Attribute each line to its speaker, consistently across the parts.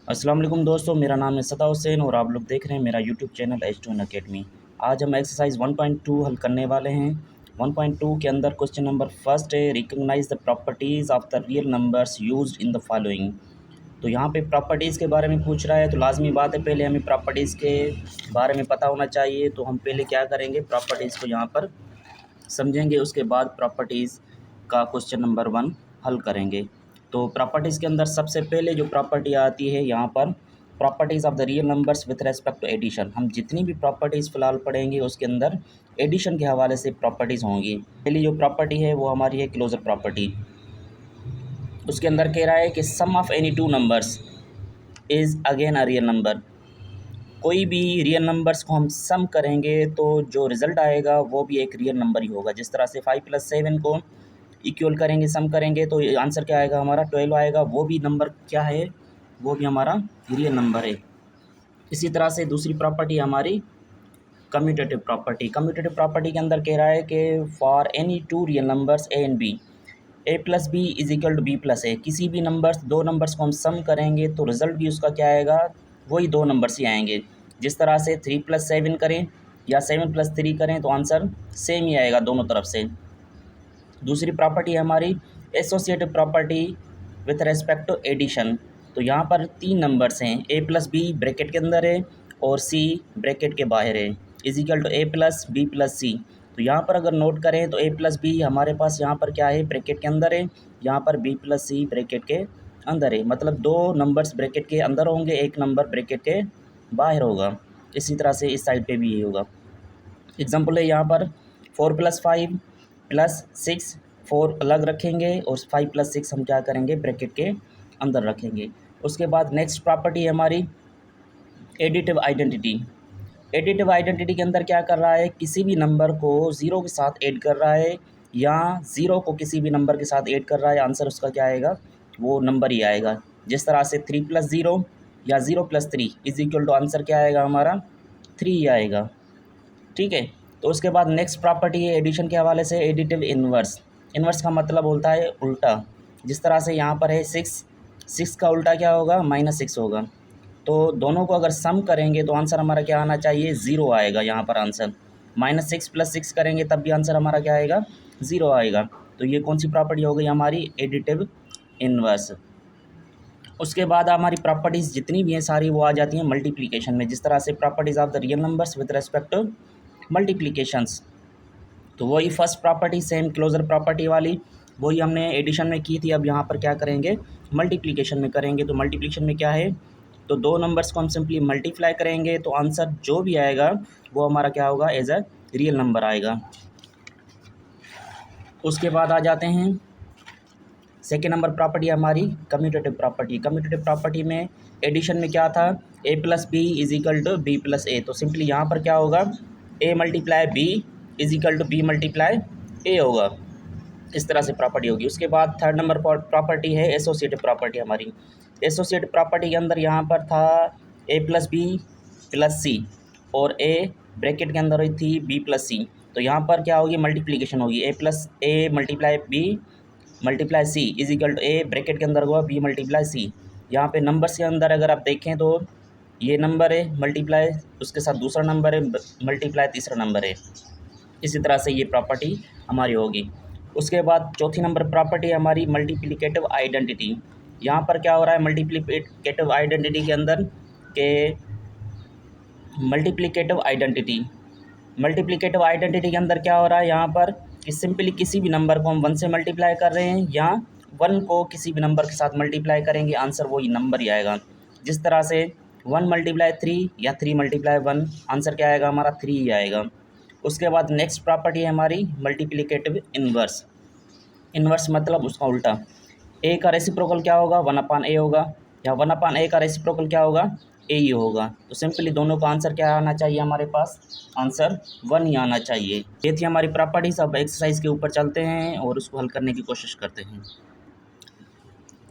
Speaker 1: अस्सलाम वालेकुम दोस्तों, मेरा नाम है सता हुसैन और आप लोग देख रहे हैं मेरा यूट्यूब चैनल एच2 अकेडमी। आज हम एक्सरसाइज 1.2 हल करने वाले हैं। 1.2 के अंदर क्वेश्चन नंबर फर्स्ट है, recognise the properties of the real numbers used in the following. तो यहाँ पे प्रॉपर्टीज़ के बारे में पूछ रहा है, तो लाजमी बात है पहले हमें प्रॉपर्टीज़ के बारे में पता होना चाहिए। तो हम पहले क्या करेंगे, प्रॉपर्टीज़ को यहाँ पर समझेंगे, उसके बाद प्रॉपर्टीज़ का क्वेश्चन नंबर 1 हल करेंगे। तो प्रॉपर्टीज़ के अंदर सबसे पहले जो प्रॉपर्टी आती है यहाँ पर, properties of the real numbers with respect to addition. हम जितनी भी प्रॉपर्टीज़ फ़िलहाल पढ़ेंगे उसके अंदर एडिशन के हवाले से प्रॉपर्टीज़ होंगी। पहली जो प्रॉपर्टी है वो हमारी है क्लोजर प्रॉपर्टी। उसके अंदर कह रहा है कि sum of any two numbers is again a real number. कोई भी रियल नंबर्स को हम सम करेंगे तो जो रिज़ल्ट आएगा वो भी एक रियल नंबर ही होगा। जिस तरह से 5 + 7 को इक्वल करेंगे, सम करेंगे, तो आंसर क्या आएगा हमारा 12 आएगा। वो भी नंबर क्या है, वो भी हमारा रियल नंबर है। इसी तरह से दूसरी प्रॉपर्टी हमारी कम्यूटेटिव प्रॉपर्टी। कम्यूटेटिव प्रॉपर्टी के अंदर कह रहा है कि for any two real numbers A and B, A plus B is equal to B plus A. किसी भी नंबर्स, दो नंबर्स को हम सम करेंगे तो रिज़ल्ट भी उसका क्या आएगा, वही दो नंबर्स ही आएंगे। जिस तरह से 3 + 7 करें या 7 + 3 करें तो आंसर सेम ही आएगा दोनों तरफ से। दूसरी प्रॉपर्टी है हमारी associative property with respect to addition. तो यहाँ पर तीन नंबर्स हैं, ए प्लस बी ब्रैकेट के अंदर है और सी ब्रैकेट के बाहर है, is equal to A plus B plus C. तो यहाँ पर अगर नोट करें तो ए प्लस बी हमारे पास यहाँ पर क्या है, ब्रैकेट के अंदर है, यहाँ पर बी प्लस सी ब्रैकेट के अंदर है। मतलब दो नंबर्स ब्रैकेट के अंदर होंगे, एक नंबर ब्रैकेट के बाहर होगा। इसी तरह से इस साइड पे भी ये होगा। एग्जाम्पल है यहाँ पर 4 + 5 + 6, 4 अलग रखेंगे और 5 + 6 हम क्या करेंगे, ब्रैकेट के अंदर रखेंगे। उसके बाद नेक्स्ट प्रॉपर्टी है हमारी एडिटिव आइडेंटिटी। एडिटिव आइडेंटिटी के अंदर क्या कर रहा है, किसी भी नंबर को ज़ीरो के साथ ऐड कर रहा है या ज़ीरो को किसी भी नंबर के साथ ऐड कर रहा है, आंसर उसका क्या आएगा, वो नंबर ही आएगा। जिस तरह से 3 + 0 या 0 + 3 इज इक्वल टू आंसर क्या आएगा हमारा, 3 ही आएगा। ठीक है। तो उसके बाद नेक्स्ट प्रॉपर्टी है एडिशन के हवाले से एडिटिव इन्वर्स। इन्वर्स का मतलब होता है उल्टा। जिस तरह से यहाँ पर है 6, 6 का उल्टा क्या होगा, -6 होगा। तो दोनों को अगर सम करेंगे तो आंसर हमारा क्या आना चाहिए, 0 आएगा। यहाँ पर आंसर -6 + 6 करेंगे तब भी आंसर हमारा क्या आएगा, 0 आएगा। तो ये कौन सी प्रॉपर्टी हो गई हमारी, एडिटिव इन्वर्स। उसके बाद हमारी प्रॉपर्टीज़ जितनी भी हैं सारी वो आ जाती हैं मल्टीप्लिकेशन में। जिस तरह से properties of the real numbers with respect to multiplications, तो वही first property same closure property वाली वही हमने एडिशन में की थी। अब यहाँ पर क्या करेंगे, मल्टीप्लिकेशन में करेंगे। तो मल्टीप्लिकेशन में क्या है, तो दो नंबर्स को हम सिंपली मल्टीप्लाई करेंगे तो आंसर जो भी आएगा वो हमारा क्या होगा, एज अ रियल नंबर आएगा। उसके बाद आ जाते हैं सेकेंड नंबर प्रॉपर्टी हमारी कम्यूटेटिव प्रॉपर्टी। कम्यूटेटिव प्रॉपर्टी में एडिशन में क्या था, A plus B is equal to B plus A. तो सिंपली यहाँ पर क्या होगा, A multiply B is equal to B multiply A होगा। इस तरह से प्रॉपर्टी होगी। उसके बाद थर्ड नंबर प्रॉपर्टी है एसोसिएटिव प्रॉपर्टी हमारी। एसोसिएटिव प्रॉपर्टी के अंदर यहाँ पर था A plus B plus C और ए ब्रैकेट के अंदर हुई थी बी प्लस सी। तो यहाँ पर क्या होगी, मल्टीप्लिकेशन होगी, A plus A multiply B multiply C is equal to A bracket के अंदर हुआ बी मल्टीप्लाई सी। यहाँ पे नंबर्स के अंदर अगर आप देखें तो ये नंबर है मल्टीप्लाई, उसके साथ दूसरा नंबर है मल्टीप्लाई, तीसरा नंबर है। इसी तरह से ये प्रॉपर्टी हमारी होगी। उसके बाद चौथी नंबर प्रॉपर्टी है हमारी मल्टीप्लिकेटिव आइडेंटिटी। यहाँ पर क्या हो रहा है मल्टीप्लिकेटिव आइडेंटिटी के अंदर के मल्टीप्लिकेटिव आइडेंटिटी के अंदर क्या हो रहा है यहाँ पर कि सिंपली किसी भी नंबर को हम 1 से मल्टीप्लाई कर रहे हैं या 1 को किसी भी नंबर के साथ मल्टीप्लाई करेंगे, आंसर वही नंबर ही आएगा। जिस तरह से 1 × 3 या 3 × 1, आंसर क्या आएगा हमारा, 3 ही आएगा। उसके बाद नेक्स्ट प्रॉपर्टी है हमारी मल्टीप्लिकेटिव इन्वर्स। इन्वर्स मतलब उसका उल्टा। ए का रेसिप्रोकल क्या होगा, 1/a होगा, या 1/a का रेसिप्रोकल क्या होगा, ए ही होगा। तो सिंपली दोनों का आंसर क्या आना चाहिए हमारे पास, आंसर 1 ही आना चाहिए। ये थी हमारी प्रॉपर्टीज। अब एक्सरसाइज के ऊपर चलते हैं और उसको हल करने की कोशिश करते हैं।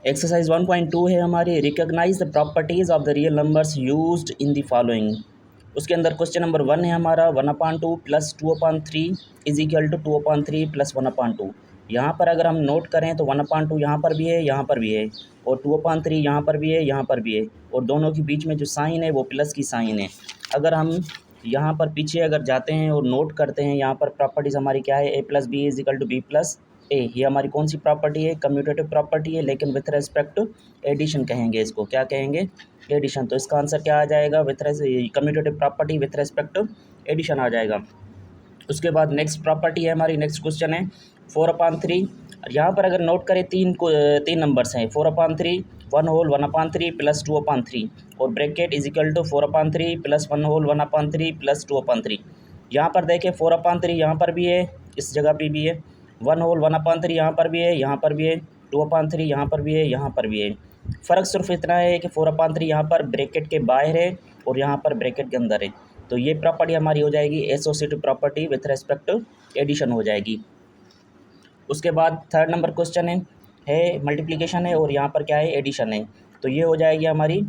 Speaker 1: एक्सरसाइज 1.2 है हमारी, recognise the properties of the real numbers used in the following. उसके अंदर क्वेश्चन नंबर 1 है हमारा 1/2 + 2/3 इज इक्वल टू 2/3 + 1/2। यहाँ पर अगर हम नोट करें तो 1/2 यहाँ पर भी है, यहाँ पर भी है, और 2/3 यहाँ पर भी है, यहाँ पर भी है, और दोनों के बीच में जो साइन है वो प्लस की साइन है। अगर हम यहाँ पर पीछे अगर जाते हैं और नोट करते हैं, यहाँ पर प्रॉपर्टीज़ हमारी क्या है, a+b=b+a। ये हमारी कौन सी प्रॉपर्टी है, कम्यूटेटिव प्रॉपर्टी है, लेकिन विथ रेस्पेक्ट टू एडिशन कहेंगे इसको, क्या कहेंगे, एडिशन। तो इसका आंसर क्या आ जाएगा, commutative property with respect to addition आ जाएगा। उसके बाद नेक्स्ट प्रॉपर्टी है हमारी, नेक्स्ट क्वेश्चन है 4/3। यहाँ पर अगर नोट करें तीन नंबर्स हैं, 4/3, 1/3 प्लस 2/3, और ब्रैकेट = 4/3 प्लस 1/3 प्लस 2/3। यहाँ पर देखें 4/3 यहाँ पर भी है, इस जगह पे भी है, 1/3 यहाँ पर भी है, यहाँ पर भी है, 2/3 यहाँ पर भी है, यहाँ पर भी है। फ़र्क सिर्फ इतना है कि 4/3 यहाँ पर ब्रैकेट के बाहर है और यहाँ पर ब्रैकेट के अंदर है। तो ये प्रॉपर्टी हमारी हो जाएगी associative property with respect to addition हो जाएगी। उसके बाद थर्ड नंबर क्वेश्चन है मल्टीप्लिकेशन है, और यहाँ पर क्या है, एडिशन है। तो ये हो जाएगी हमारी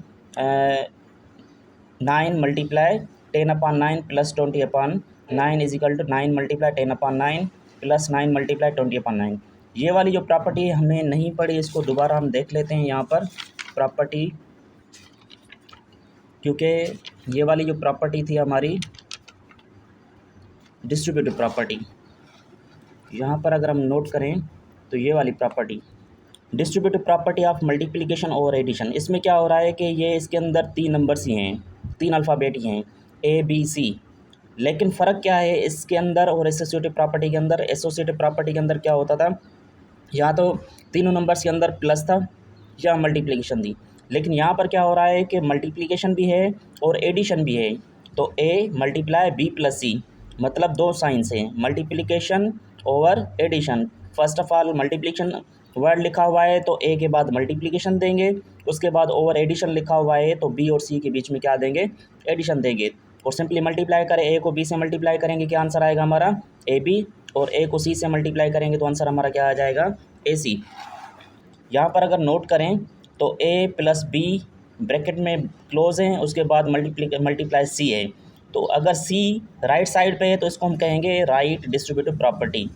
Speaker 1: 9 × 10/9 प्लस 20/9 = 9 × 10/9 प्लस 9 × 20/9। ये वाली जो प्रॉपर्टी हमने नहीं पढ़ी, इसको दोबारा हम देख लेते हैं यहाँ पर प्रॉपर्टी, क्योंकि ये वाली जो प्रॉपर्टी थी हमारी डिस्ट्रीब्यूटिव प्रॉपर्टी, यहाँ पर अगर हम नोट करें तो ये वाली property distributive property of multiplication और एडिशन, इसमें क्या हो रहा है कि ये इसके अंदर 3 नंबर्स ही हैं, 3 अल्फ़ाबेट ही हैं, ABC। लेकिन फ़र्क क्या है इसके अंदर और एसोसिएटिव प्रॉपर्टी के अंदर, एसोसिएटिव प्रॉपर्टी के अंदर क्या होता था, या तो तीनों नंबर्स के अंदर प्लस था या मल्टीप्लिकेशन थी। लेकिन यहाँ पर क्या हो रहा है कि मल्टीप्लिकेशन भी है और एडिशन भी है। तो A × B+C, मतलब दो साइंस हैं, multiplication over addition. First of all multiplication word लिखा हुआ है तो A के बाद मल्टीप्लिकेशन देंगे, उसके बाद ओवर एडिशन लिखा हुआ है तो B और C के बीच में क्या देंगे, एडिशन देंगे। और सिंपली मल्टीप्लाई करें, A को B से मल्टीप्लाई करेंगे, क्या आंसर आएगा हमारा, AB, और A को C से मल्टीप्लाई करेंगे तो आंसर हमारा क्या आ जाएगा, AC। यहाँ पर अगर नोट करें तो A + B ब्रैकेट में क्लोज हैं, उसके बाद मल्टीप्लाई C है। तो अगर C राइट साइड पे है तो इसको हम कहेंगे राइट डिस्ट्रीब्यूटिव प्रॉपर्टी।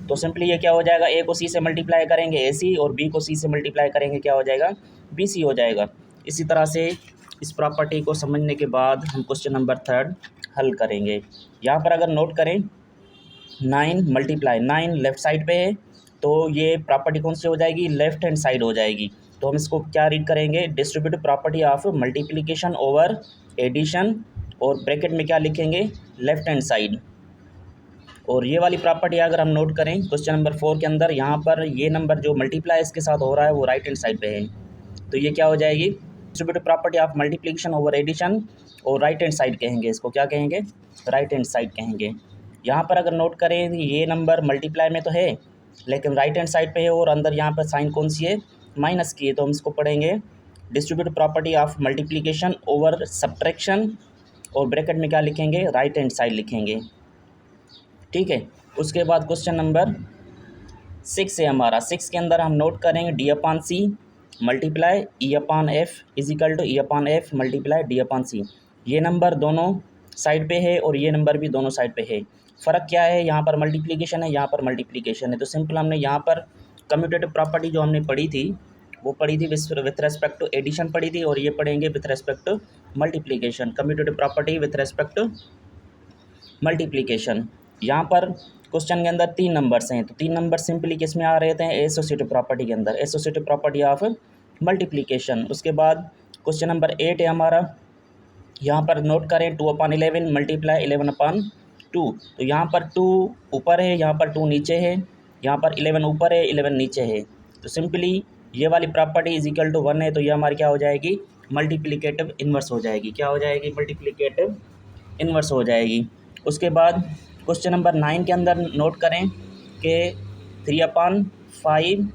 Speaker 1: तो सिंपली ये क्या हो जाएगा, A को C से मल्टीप्लाई करेंगे AC, और B को C से मल्टीप्लाई करेंगे, क्या हो जाएगा, BC हो जाएगा। इसी तरह से इस प्रॉपर्टी को समझने के बाद हम क्वेश्चन नंबर 3 हल करेंगे। यहाँ पर अगर नोट करें 9 लेफ़्ट साइड पे है, तो ये प्रॉपर्टी कौन सी हो जाएगी, लेफ़्ट हैंड साइड हो जाएगी। तो हम इसको क्या रीड करेंगे, distributive property of multiplication over addition, और ब्रैकेट में क्या लिखेंगे, लेफ़्ट हैंड साइड। और ये वाली प्रॉपर्टी अगर हम नोट करें क्वेश्चन नंबर 4 के अंदर, यहाँ पर ये नंबर जो मल्टीप्लाई इसके साथ हो रहा है वो राइट हैंड साइड पे है। तो ये क्या हो जाएगी, distributive property of multiplication over addition, और राइट हैंड साइड कहेंगे इसको, क्या कहेंगे, राइट हैंड साइड कहेंगे। यहाँ पर अगर नोट करें ये नंबर मल्टीप्लाई में तो है लेकिन राइट हैंड साइड पे है, और अंदर यहाँ पर साइन कौन सी है, माइनस की है। तो हम इसको पढ़ेंगे distributive property of multiplication over subtraction, और ब्रैकेट में क्या लिखेंगे, राइट हैंड साइड लिखेंगे, ठीक है। उसके बाद क्वेश्चन नंबर 6 है हमारा। 6 के अंदर हम नोट करेंगे D/C multiply E/F = E/F multiply D/C। ये नंबर दोनों साइड पे है और ये नंबर भी दोनों साइड पे है। फ़र्क क्या है, यहाँ पर मल्टीप्लिकेशन है, यहाँ पर मल्टीप्लिकेशन है। तो सिंपल हमने यहाँ पर कम्यूटेटिव प्रॉपर्टी जो हमने पढ़ी थी वो पढ़ी थी विथ रेस्पेक्ट टू एडिशन पढ़ी थी, और ये पढ़ेंगे with respect to multiplication, commutative property with respect to multiplication. यहाँ पर क्वेश्चन के अंदर 3 नंबर्स हैं, तो 3 नंबर सिंपली किस में आ रहे थे, एसोसिएटिव प्रॉपर्टी के अंदर, एसोसिएटिव प्रॉपर्टी ऑफ मल्टीप्लिकेशन। उसके बाद क्वेश्चन नंबर 8 है हमारा। यहाँ पर नोट करें 2/11 मल्टीप्लाई 11/2। तो यहाँ पर 2 ऊपर है, यहाँ पर 2 नीचे है, यहाँ पर 11 ऊपर है, 11 नीचे है। तो सिंपली ये वाली प्रॉपर्टी = 1 है, तो ये हमारी क्या हो जाएगी, मल्टीप्लिकेटिव इन्वर्स हो जाएगी, क्या हो जाएगी, मल्टीप्लिकेटिव इन्वर्स हो जाएगी। उसके बाद क्वेश्चन नंबर 9 के अंदर नोट करें कि 3/5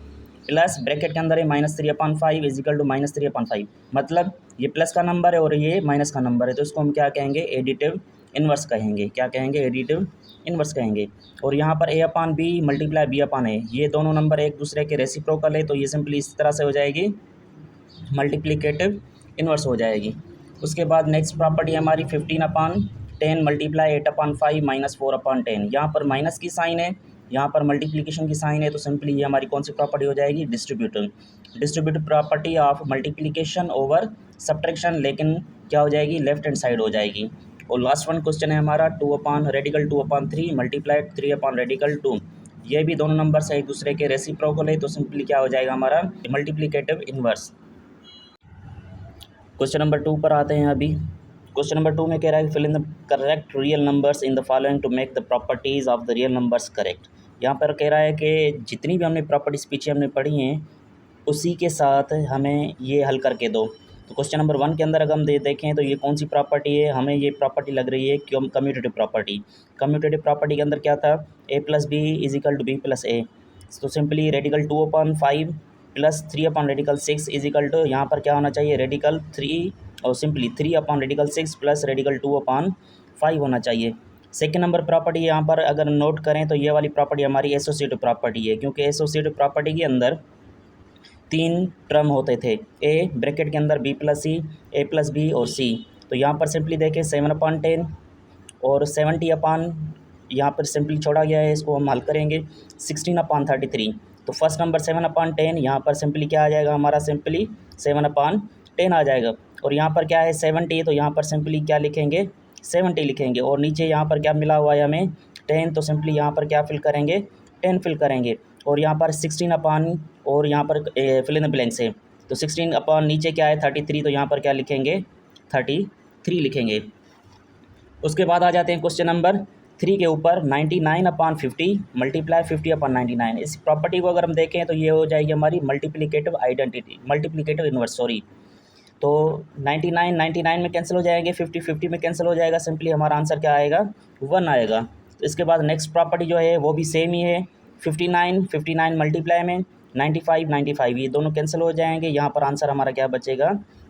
Speaker 1: प्लस ब्रैकेट के अंदर है -3/5 = -3/5, मतलब ये प्लस का नंबर है और ये माइनस का नंबर है, तो इसको हम क्या कहेंगे, एडिटिव इन्वर्स कहेंगे, क्या कहेंगे, एडिटिव इन्वर्स कहेंगे। और यहाँ पर A/B मल्टीप्लाई B/A, ये दोनों नंबर एक दूसरे के रेसिप्रोकल है, तो ये सिंपली इस तरह से हो जाएगी, मल्टीप्लिकेटिव इन्वर्स हो जाएगी। उसके बाद नेक्स्ट प्रॉपर्टी हमारी 15/10 मल्टीप्लाई 8/5 -4/10। यहाँ पर माइनस की साइन है यहाँ पर मल्टीप्लिकेशन की साइन है तो सिंपली ये हमारी कौन सी प्रॉपर्टी हो जाएगी, distributive. Distributive property of multiplication over subtraction, लेकिन क्या हो जाएगी, लेफ्ट हैंड साइड हो जाएगी। और लास्ट वन क्वेश्चन है हमारा 2/रेडिकल 2/3 मल्टीप्लाइड 3/रेडिकल 2। ये भी दोनों नंबर्स एक दूसरे के रेसिप्रोकल है तो सिंपली क्या हो जाएगा हमारा, मल्टीप्लिकेटिव इन्वर्स। क्वेश्चन नंबर 2 पर आते हैं अभी। क्वेश्चन नंबर 2 में कह रहा है fill in the correct real numbers in the following to make the properties of the real numbers correct. यहाँ पर कह रहा है कि जितनी भी हमने प्रॉपर्टीज़ पीछे हमने पढ़ी हैं उसी के साथ हमें ये हल करके दो। तो क्वेश्चन नंबर 1 के अंदर अगर हम देखें तो ये कौन सी प्रॉपर्टी है, हमें ये प्रॉपर्टी लग रही है कम्यूटेटिव प्रॉपर्टी। कम्यूटेटिव प्रॉपर्टी के अंदर क्या था, a+b=b+a। तो सिंपली रेडिकल 2/5 प्लस 3/रेडिकल 6 = यहाँ पर क्या होना चाहिए, रेडिकल 3 और सिंपली 3/रेडिकल 6 प्लस रेडिकल 2/5 होना चाहिए। सेकेंड नंबर प्रॉपर्टी यहाँ पर अगर नोट करें तो ये वाली प्रॉपर्टी हमारी एसोसिएटिव प्रॉपर्टी है, क्योंकि एसोसिएटिव प्रॉपर्टी के अंदर 3 टर्म होते थे, ए ब्रैकेट के अंदर b+c, a+b और c। तो यहाँ पर सिंपली देखें 7/10 और 70 यहाँ पर सिंपली छोड़ा गया है, इसको हम हल करेंगे 16/33। तो फर्स्ट नंबर 7/10, यहाँ पर सिंपली क्या आ जाएगा हमारा, सिंपली 7/10 आ जाएगा। और यहाँ पर क्या है 70, तो यहाँ पर सिंपली क्या लिखेंगे, 70 लिखेंगे। और नीचे यहाँ पर क्या मिला हुआ है हमें, 10, तो सिंपली यहाँ पर क्या फिल करेंगे, 10 फिल करेंगे। और यहाँ पर 16 और यहाँ पर फिल इन द ब्लैंक्स है, तो 16 नीचे क्या है 33, तो यहाँ पर क्या लिखेंगे 33 लिखेंगे। उसके बाद आ जाते हैं क्वेश्चन नंबर 3 के ऊपर, 99/50 मल्टीप्लाई 50/99। इस प्रॉपर्टी को अगर हम देखें तो ये हो जाएगी हमारी multiplicative identity, multiplicative inverse sorry. तो 99 99 में कैंसिल हो जाएंगे, 50 50 में कैंसिल हो जाएगा, सिंपली हमारा आंसर क्या आएगा, 1 आएगा। तो इसके बाद नेक्स्ट प्रॉपर्टी जो है वो भी सेम ही है, 59 59 मल्टीप्लाई में 95 95, ये दोनों कैंसिल हो जाएंगे, यहाँ पर आंसर हमारा क्या बचेगा,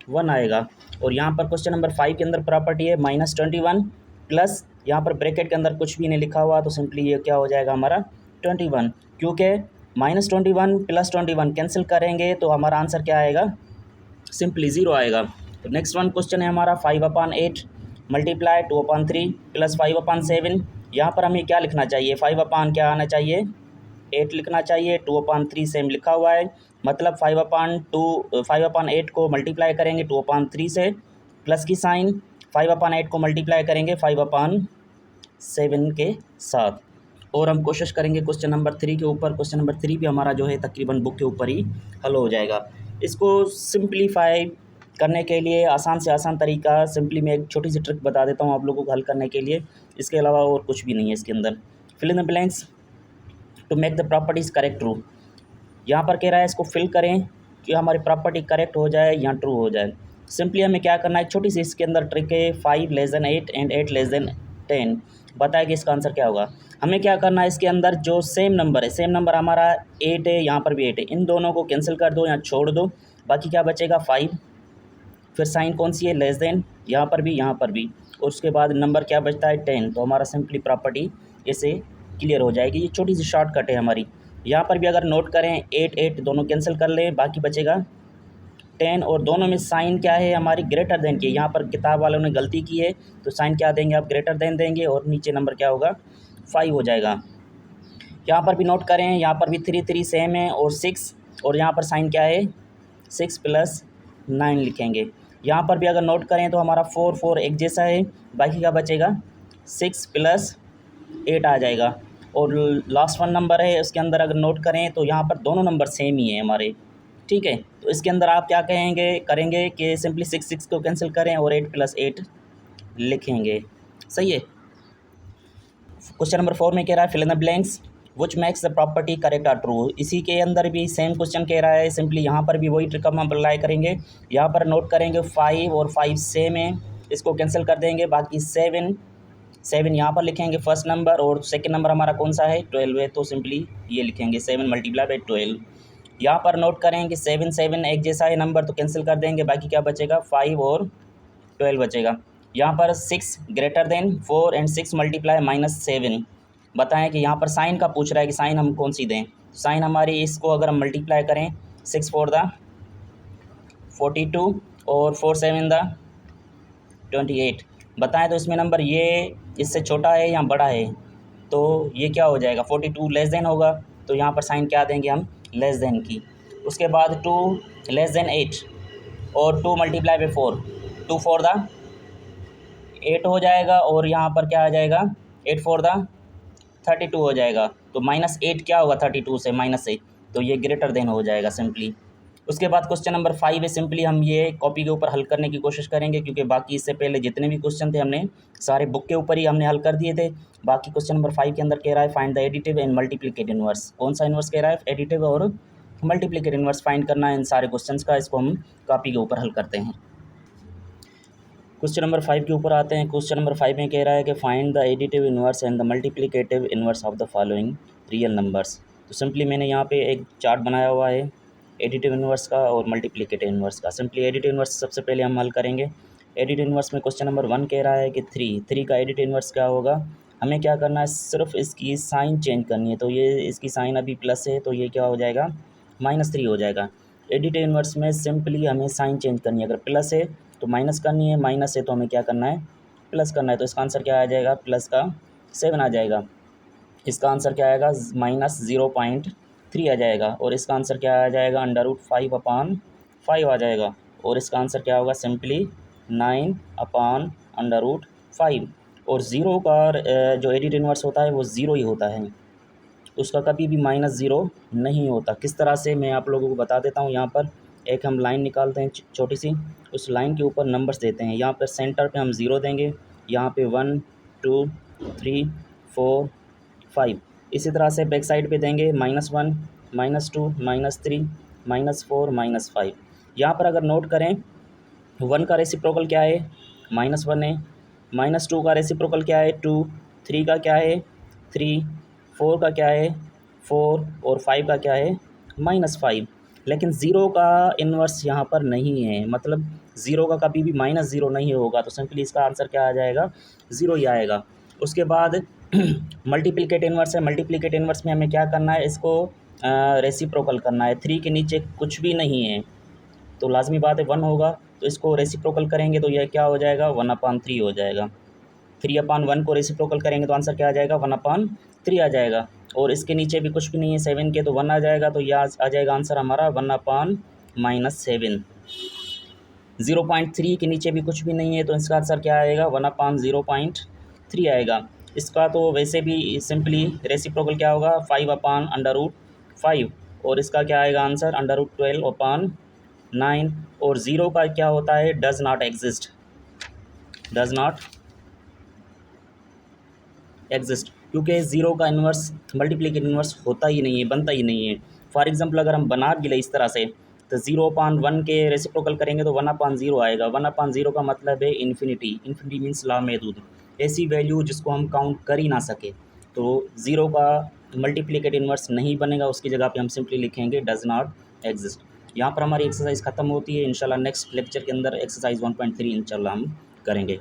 Speaker 1: 1 आएगा। और यहाँ पर क्वेश्चन नंबर 5 के अंदर प्रॉपर्टी है -21 प्लस यहाँ पर ब्रैकेट के अंदर कुछ भी नहीं लिखा हुआ, तो सिंपली ये क्या हो जाएगा हमारा 21, क्योंकि -21 प्लस 21 कैंसिल करेंगे तो हमारा आंसर क्या आएगा, सिंपली 0 आएगा। तो नेक्स्ट वन क्वेश्चन है हमारा 5/8 मल्टीप्लाई 2/3 प्लस 5/7। यहाँ पर हमें क्या लिखना चाहिए, 5 क्या आना चाहिए, 8 लिखना चाहिए, 2/3 सेम लिखा हुआ है, मतलब 5/8 को मल्टीप्लाई करेंगे 2/3 से, प्लस की साइन 5/8 को मल्टीप्लाई करेंगे 5/7 के साथ। और हम कोशिश करेंगे क्वेश्चन नंबर 3 के ऊपर। क्वेश्चन नंबर 3 भी हमारा जो है तकरीबन बुक के ऊपर ही हल हो जाएगा। इसको सिंप्लीफाई करने के लिए आसान से आसान तरीका, सिंपली मैं एक छोटी सी ट्रिक बता देता हूँ आप लोगों को हल करने के लिए, इसके अलावा और कुछ भी नहीं है इसके अंदर। Fill in the blanks to make the properties correct true. यहाँ पर कह रहा है इसको फिल करें कि हमारी प्रॉपर्टी करेक्ट हो जाए या ट्रू हो जाए। सिंपली हमें क्या करना है, छोटी सी इसके अंदर ट्रिक है, 5 <8 एंड 8 <10 बताया कि इसका आंसर क्या होगा। हमें क्या करना है, इसके अंदर जो सेम नंबर है, सेम नंबर हमारा 8 है, यहाँ पर भी 8 है, इन दोनों को कैंसिल कर दो या छोड़ दो, बाकी क्या बचेगा 5। फिर साइन कौन सी है, लेस देन, यहाँ पर भी यहाँ पर भी, और उसके बाद नंबर क्या बचता है 10। तो हमारा सिंपली प्रॉपर्टी इससे क्लियर हो जाएगी। ये छोटी सी शॉर्टकट है हमारी। यहाँ पर भी अगर नोट करें 8 8 दोनों कैंसिल कर लें, बाकी बचेगा 10, और दोनों में साइन क्या है हमारी, ग्रेटर देन की। यहाँ पर किताब वालों ने गलती की है, तो साइन क्या देंगे आप, ग्रेटर देन देंगे, और नीचे नंबर क्या होगा 5 हो जाएगा। यहाँ पर भी नोट करें, यहाँ पर भी 3 3 सेम है, और 6, और यहाँ पर साइन क्या है 6 + 9 लिखेंगे। यहाँ पर भी अगर नोट करें तो हमारा 4 4 एक जैसा है, बाकी क्या बचेगा 6 + 8 आ जाएगा। और लास्ट वन नंबर है, उसके अंदर अगर नोट करें तो यहाँ पर दोनों नंबर सेम ही है हमारे, ठीक है। तो इसके अंदर आप क्या करेंगे कि सिंपली 6 6 को कैंसिल करें और 8 + 8 लिखेंगे, सही है। क्वेश्चन नंबर 4 में कह रहा है fill in the blanks which makes the property correct और ट्रू। इसी के अंदर भी सेम क्वेश्चन कह रहा है, सिंपली यहाँ पर भी वही ट्रिक हम अप्लाई करेंगे। यहाँ पर नोट करेंगे 5 और 5 सेम है, इसको कैंसिल कर देंगे, बाकी 7 7 यहाँ पर लिखेंगे फर्स्ट नंबर, और सेकंड नंबर हमारा कौन सा है 12 है, तो सिंपली ये लिखेंगे 7 × 12। यहाँ पर नोट करेंगे 7 7 एक जैसा है नंबर, तो कैंसिल कर देंगे, बाकी क्या बचेगा 5 और 12 बचेगा। यहाँ पर 6 ग्रेटर देन 4 एंड 6 × -7 बताएं कि यहाँ पर साइन का पूछ रहा है कि साइन हम कौन सी दें। साइन हमारी इसको अगर हम मल्टीप्लाई करें 6 4 द 42 और 4 7 द 28 बताएं तो इसमें नंबर ये इससे छोटा है या बड़ा है, तो ये क्या हो जाएगा, 42 लेस देन होगा, तो यहाँ पर साइन क्या देंगे हम, लेस देन की। उसके बाद 2 लेस देन 8 और 2 मल्टीप्लाई बाई 4, 2 4 द 8 हो जाएगा, और यहाँ पर क्या आ जाएगा, 8 4 द 32 हो जाएगा। तो -8 क्या होगा 32 से, -8, तो ये ग्रेटर देन हो जाएगा सिंपली। उसके बाद क्वेश्चन नंबर 5 है, सिंपली हम ये कॉपी के ऊपर हल करने की कोशिश करेंगे, क्योंकि बाकी इससे पहले जितने भी क्वेश्चन थे हमने सारे बुक के ऊपर ही हमने हल कर दिए थे। बाकी क्वेश्चन नंबर 5 के अंदर कह रहा है find the additive and multiplicative inverse. कौन सा इनवर्स कह रहा है, एडिटिव और मल्टीप्लिकेट इनवर्स फाइंड करना है इन सारे क्वेश्चन का। इसको हम कॉपी के ऊपर हल करते हैं। क्वेश्चन नंबर 5 के ऊपर आते हैं। क्वेश्चन नंबर 5 में कह रहा है कि find the additive inverse and the multiplicative inverse of the following real numbers. तो सिंपली मैंने यहाँ पे एक चार्ट बनाया हुआ है एडिटिव इनवर्स का और मल्टीप्लिकेटिव इनवर्स का। सिंपली एडिटिव इनवर्स सबसे पहले हम हल करेंगे। एडिटिव इनवर्स में क्वेश्चन नंबर 1 कह रहा है कि 3 का एडिटिव इनवर्स क्या होगा। हमें क्या करना है, सिर्फ इसकी साइन चेंज करनी है। तो ये इसकी साइन अभी प्लस है, तो ये क्या हो जाएगा, -3 हो जाएगा। एडिटिव इनवर्स में सिंपली हमें साइन चेंज करनी है। अगर प्लस है तो माइनस करनी है, माइनस है तो हमें क्या करना है, प्लस करना है। तो इसका आंसर क्या आ जाएगा, प्लस का 7 आ जाएगा। इसका आंसर क्या आएगा, -0.3 आ जाएगा। और इसका आंसर क्या आ जाएगा, √5/5 आ जाएगा। और इसका आंसर क्या होगा, सिंपली 9/√5। और ज़ीरो का जो एडिट इनवर्स होता है वो ज़ीरो ही होता है, उसका कभी भी -0 नहीं होता। किस तरह से, मैं आप लोगों को बता देता हूँ। यहाँ पर एक हम लाइन निकालते हैं छोटी सी, उस लाइन के ऊपर नंबर्स देते हैं। यहाँ पर सेंटर पे हम 0 देंगे, यहाँ पे 1 2 3 4 5। इसी तरह से बैक साइड पे देंगे -1 -2 -3 -4 -5। यहाँ पर अगर नोट करें, 1 का रेसिप्रोकल क्या है, -1 है। -2 का रेसिप्रोकल क्या है, 2। 3 का क्या है, 3। 4 का क्या है, 4। और 5 का क्या है, -5। लेकिन ज़ीरो का इन्वर्स यहाँ पर नहीं है, मतलब ज़ीरो का कभी भी -0 नहीं होगा। तो सिंपली इसका आंसर क्या आ जाएगा, 0 ही आएगा। उसके बाद मल्टीप्लिकेट इन्वर्स है। मल्टीप्लिकेट इन्वर्स में हमें क्या करना है, इसको रेसिप्रोकल करना है। 3 के नीचे कुछ भी नहीं है, तो लाजमी बात है 1 होगा। तो इसको रेसिप्रोकल करेंगे तो यह क्या हो जाएगा, 1/3 हो जाएगा। 3/1 को रेसिप्रोकल करेंगे तो आंसर क्या आ जाएगा, 1/3 आ जाएगा। और इसके नीचे भी कुछ भी नहीं है 7 के, तो 1 आ जाएगा। तो यह आ जाएगा आंसर हमारा 1/-7। 0.3 के नीचे भी कुछ भी नहीं है, तो इसका आंसर क्या आएगा, 1/0.3 आएगा। इसका तो वैसे भी सिंपली रेसिप्रोकल क्या होगा, 5/√5। और इसका क्या आएगा आंसर, √12/9। और ज़ीरो का क्या होता है, डज़ नॉट एग्जिस्ट, क्योंकि ज़ीरो का इन्वर्स मल्टीप्लिकेट इन्वर्स होता ही नहीं है, बनता ही नहीं है। फॉर एग्जांपल अगर हम बना भी ले इस तरह से, तो 0/1 के रेसिप्रोकल करेंगे तो 1/0 आएगा। 1/0 का मतलब है इन्फिनिटी। इन्फिनिटी मीन्स लामहदूद, ऐसी वैल्यू जिसको हम काउंट कर ही ना सके। तो ज़ीरो का मल्टीप्लिकेट इन्वर्स नहीं बनेगा, उसकी जगह पे हम सिंपली लिखेंगे डज़ नॉट एग्जिस्ट। यहाँ पर हमारी एक्सरसाइज ख़त्म होती है। इंशाल्लाह नेक्स्ट लेक्चर के अंदर एक्सरसाइज 1.3 इंशाल्लाह हम करेंगे।